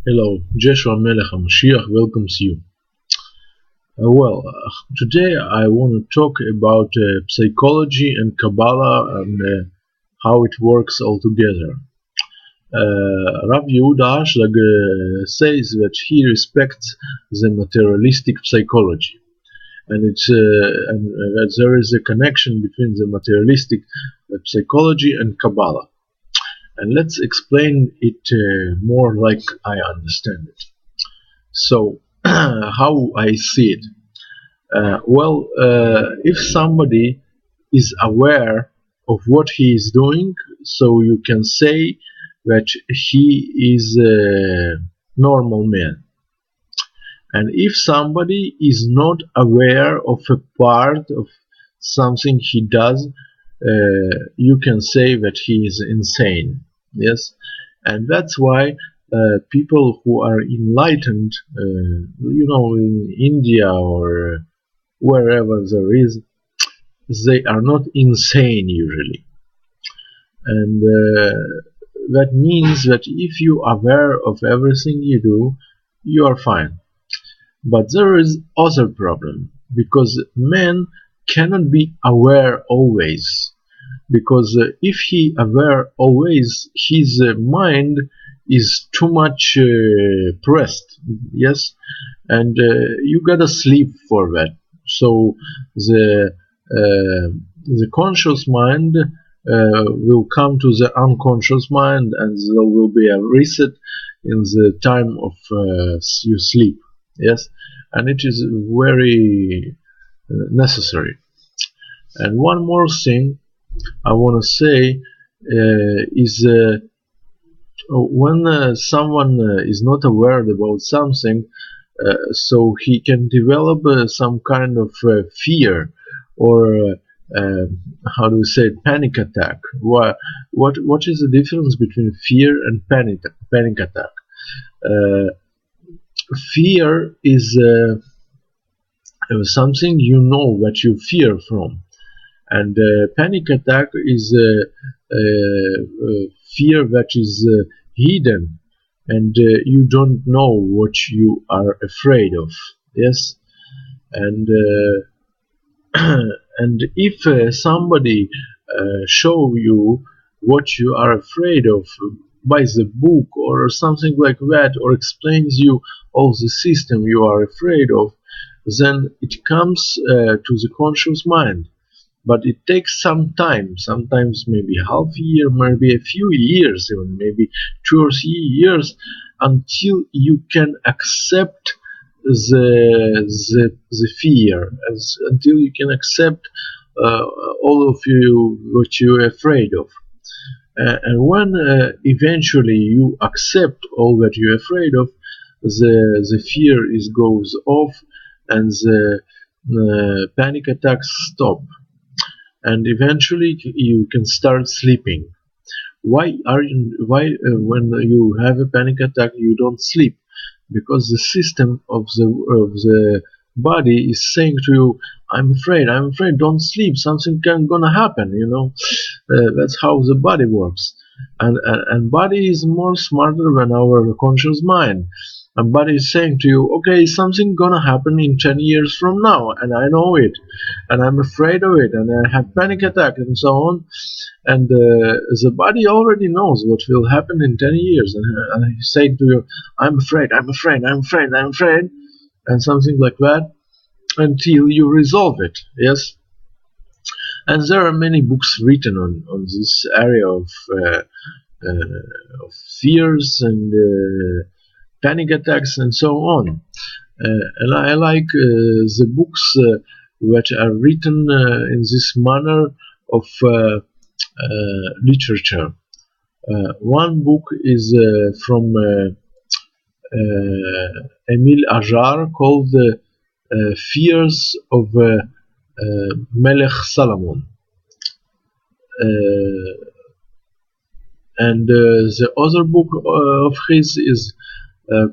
Hello, Joshua Melech HaMashiach welcomes you. Today I want to talk about psychology and Kabbalah and how it works all together. Rav Yehuda Ashlag says that he respects the materialistic psychology, and that there is a connection between the materialistic psychology and Kabbalah. And let's explain it more like I understand it. So, how I see it. If somebody is aware of what he is doing, so you can say that he is a normal man. And if somebody is not aware of a part of something he does, you can say that he is insane. Yes, and that's why people who are enlightened, in India or wherever there is, they are not insane usually. And that means that if you are aware of everything you do, you are fine. But there is other problem, because man cannot be aware always. Because if he aware always, his mind is too much pressed, yes, and you gotta sleep for that. So the conscious mind will come to the unconscious mind, and there will be a reset in the time of you sleep, yes, and it is very necessary. And one more thing I want to say is when someone is not aware about something, so he can develop some kind of fear, or how do we say it, panic attack. What is the difference between fear and panic attack? Fear is something you know that you fear from. And panic attack is fear that is hidden, and you don't know what you are afraid of. Yes, and and if somebody show you what you are afraid of by the book or something like that, or explains you all the system you are afraid of, then it comes to the conscious mind. But it takes some time, sometimes maybe half a year, maybe a few years, even maybe 2 or 3 years, until you can accept the fear, until you can accept all of you what you're afraid of. And when eventually you accept all that you're afraid of, the fear goes off, and the panic attacks stop. And eventually you can start sleeping. Why when you have a panic attack you don't sleep? Because the system of the body is saying to you, I'm afraid, don't sleep, something gonna happen, that's how the body works. And body is more smarter than our conscious mind. And body is saying to you, okay, something gonna happen in 10 years from now, and I know it, and I'm afraid of it, and I have panic attack, and so on. And the body already knows what will happen in 10 years, and he's saying to you, I'm afraid, and something like that, until you resolve it, yes. And there are many books written on this area of fears and panic attacks and so on, and I like the books that are written in this manner of literature. One book is from Emil Ajar, called Fears of Melech Solomon, and the other book of his is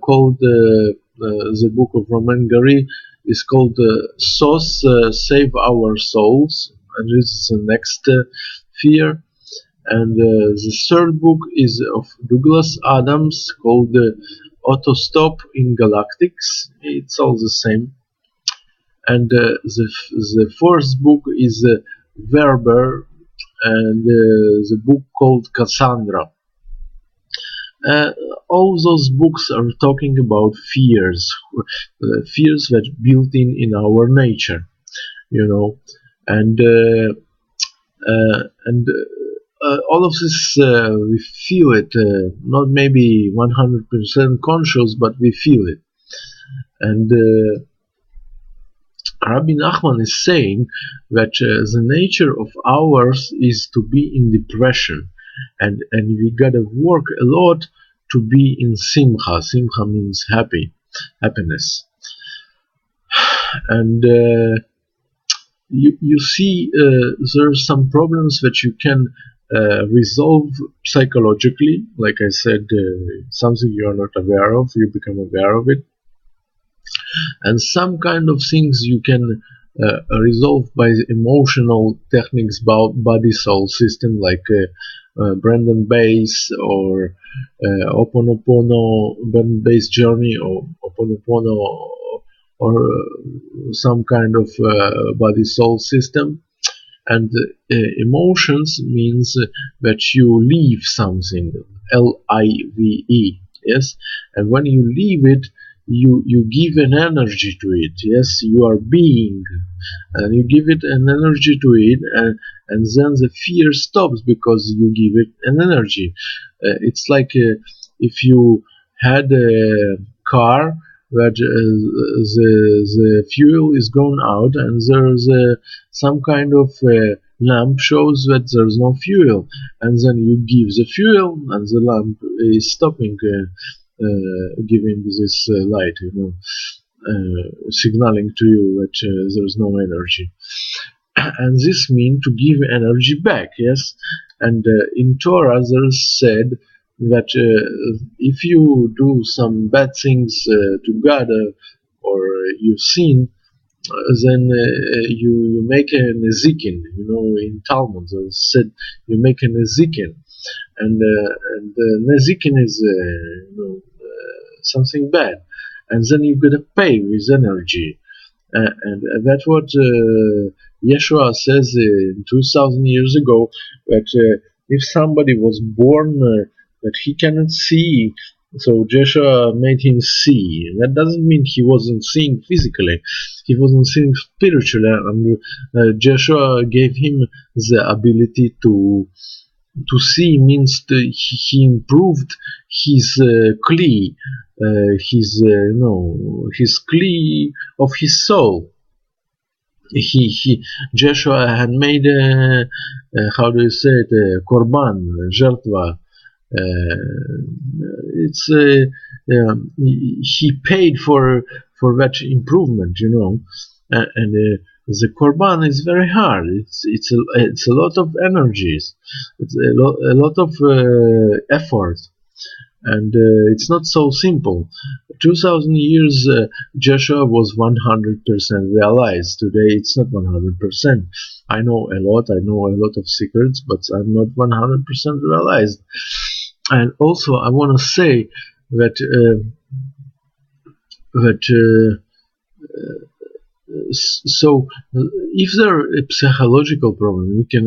called the book of Roman Gary is called Sos Save Our Souls, and this is the next fear. And the third book is of Douglas Adams, called autostop in galactics. It's all the same. And the fourth book is Verber, and the book called Cassandra. All those books are talking about fears, fears that built in our nature, you know, and all of this we feel it, not maybe 100% conscious, but we feel it. And Rabbi Nachman is saying that the nature of ours is to be in depression, and we gotta work a lot to be in simcha. Simcha means happiness. And you see, there's some problems that you can resolve psychologically. Like I said, something you are not aware of, you become aware of it. And some kind of things you can resolve by emotional techniques about body-soul system, like Brandon Base or Oponopono, Brandon Base journey, or Oponopono, or some kind of body-soul system. And emotions means that you leave something, L-I-V-E, yes, and when you leave it, you give an energy to it, yes, you are being, and you give it an energy to it, and then the fear stops because you give it an energy. It's like if you had a car that the fuel is gone out, and there's some kind of lamp shows that there's no fuel, and then you give the fuel, and the lamp is stopping giving this light, signaling to you that there's no energy. And this means to give energy back, yes. And in Torah there's said that if you do some bad things to God, or you sin, then you make a nezikin. In Talmud there's said you make a nezikin, and nezikin is something bad, and then you gotta pay with energy, and that's what Yeshua says 2,000 years ago, that if somebody was born that he cannot see, so Yeshua made him see. That doesn't mean he wasn't seeing physically, he wasn't seeing spiritually, and Yeshua gave him the ability to see, means he improved his kli, his kli of his soul. Joshua had made how do you say it, korban, žrtva. It's he paid for that improvement, and the korban is very hard. It's a lot of energies. It's a lot of effort, and it's not so simple. 2,000 years, Joshua was 100% realized. Today, it's not 100%. I know a lot of secrets, but I'm not 100% realized. And also, I want to say that so if there is a psychological problem, you can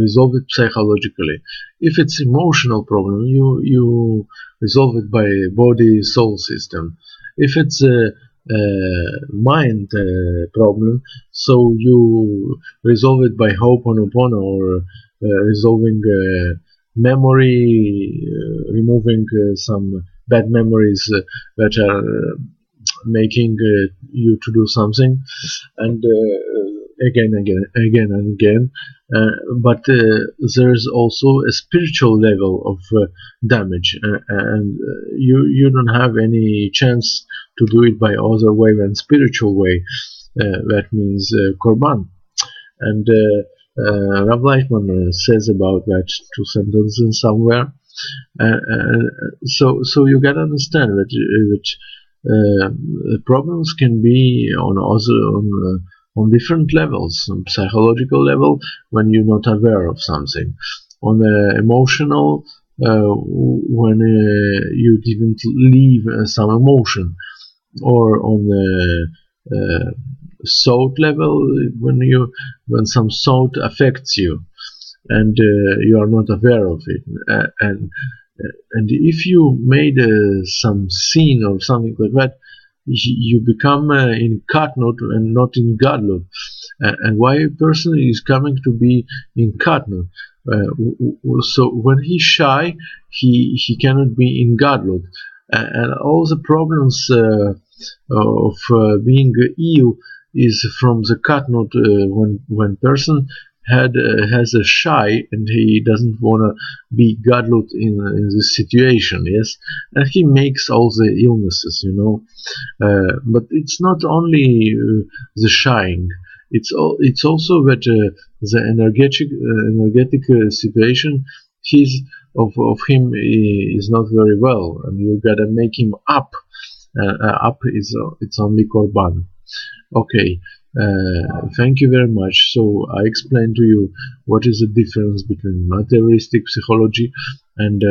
resolve it psychologically. If it's emotional problem, you resolve it by body soul system. If it's a mind problem, so you resolve it by Ho'oponopono, or resolving memory, removing some bad memories that are making you to do something, and again and again. But there's also a spiritual level of damage, and you don't have any chance to do it by other way than spiritual way. That means korban. And Rav Leichman says about that 2 sentences somewhere. So you gotta understand that problems can be on different levels. On psychological level, when you're not aware of something. On the emotional when you didn't leave some emotion, or on the thought level, when some thought affects you and you are not aware of it, and if you made some scene or something like that, you become in katnut and not in gadlut. And why a person is coming to be in katnut? So when he's shy, he cannot be in gadlut, and all the problems of being ill is from the katnut, when person has a shy and he doesn't want to be gadlut in this situation, yes, and he makes all the illnesses, but it's not only the shying, it's also that the energetic situation of him is not very well, and you gotta make him up. Up is it's only korban. Okay, thank you very much. So I explained to you what is the difference between materialistic psychology and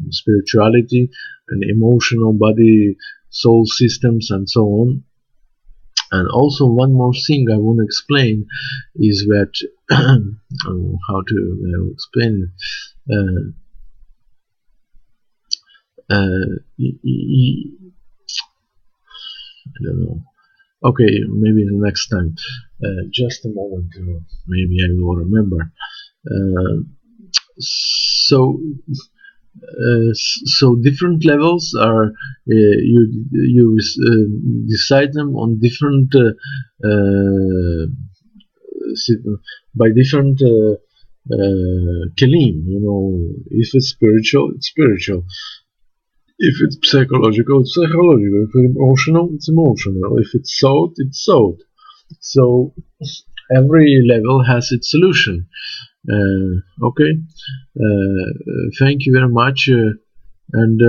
spirituality and emotional body soul systems and so on. And also one more thing I want to explain is that how to explain it. I don't know. Okay, maybe the next time. Just a moment, maybe I will remember. So different levels are you decide them on different by different kelim. If it's spiritual, it's spiritual. If it's psychological, it's psychological. If it's emotional, it's emotional. If it's thought, it's thought. So every level has its solution. Okay, thank you very much. And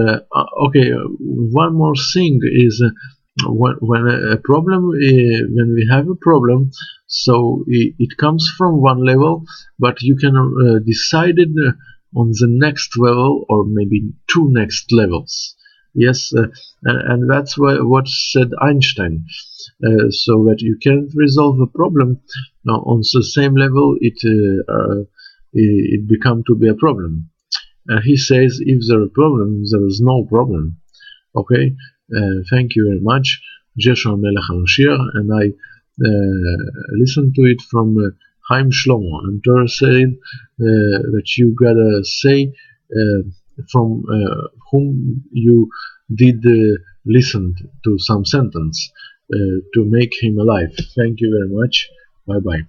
okay, one more thing is when a problem, when we have a problem, so it comes from one level, but you can decide it on the next level, or maybe two next levels. Yes, and that's what said Einstein. So that you can't resolve a problem on the same level, it become to be a problem. He says if there is a problem, there is no problem. Okay, thank you very much. Jeshua Melech HaMashiach, and I listened to it from Chaim Shlomo, and Torah said that you gotta say from whom you did listen to some sentence to make him alive. Thank you very much. Bye bye.